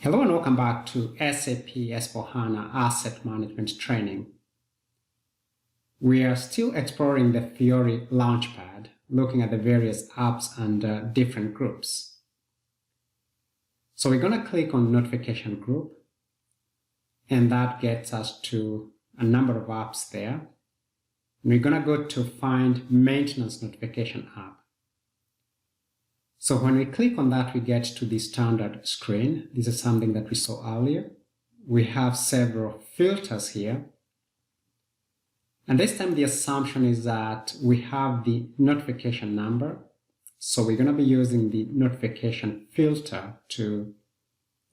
Hello and welcome back to SAP S/4HANA Asset Management Training. We are still exploring the Fiori Launchpad, looking at the various apps and different groups. So we're going to click on Notification Group, and that gets us to a number of apps there. We're going to go to Find Maintenance Notification App. So when we click on that, we get to the standard screen. This is something that we saw earlier. We have several filters here. And this time the assumption is that we have the notification number. So we're going to be using the notification filter to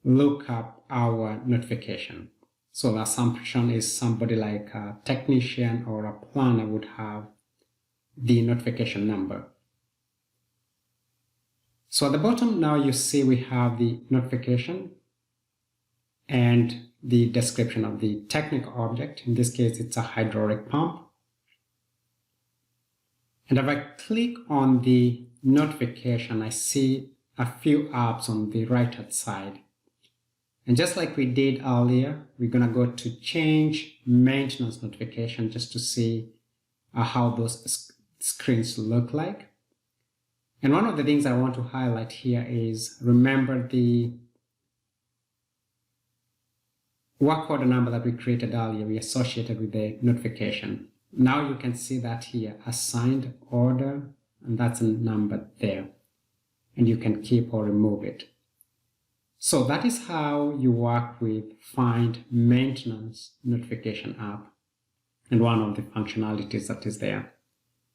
look up our notification. So the assumption is somebody like a technician or a planner would have the notification number. So at the bottom now you see we have the notification and the description of the technical object. In this case, it's a hydraulic pump. And if I click on the notification, I see a few apps on the right-hand side. And just like we did earlier, we're going to go to Change Maintenance Notification just to see how those screens look like. And one of the things I want to highlight here is remember the work order number that we created earlier, we associated with the notification. Now you can see that here, assigned order, and that's a number there. And you can keep or remove it. So that is how you work with Find Maintenance Notification app and one of the functionalities that is there.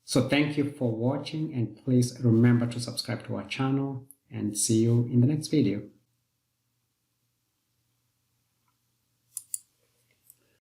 So thank you for watching, and please remember to subscribe to our channel, and see you in the next video.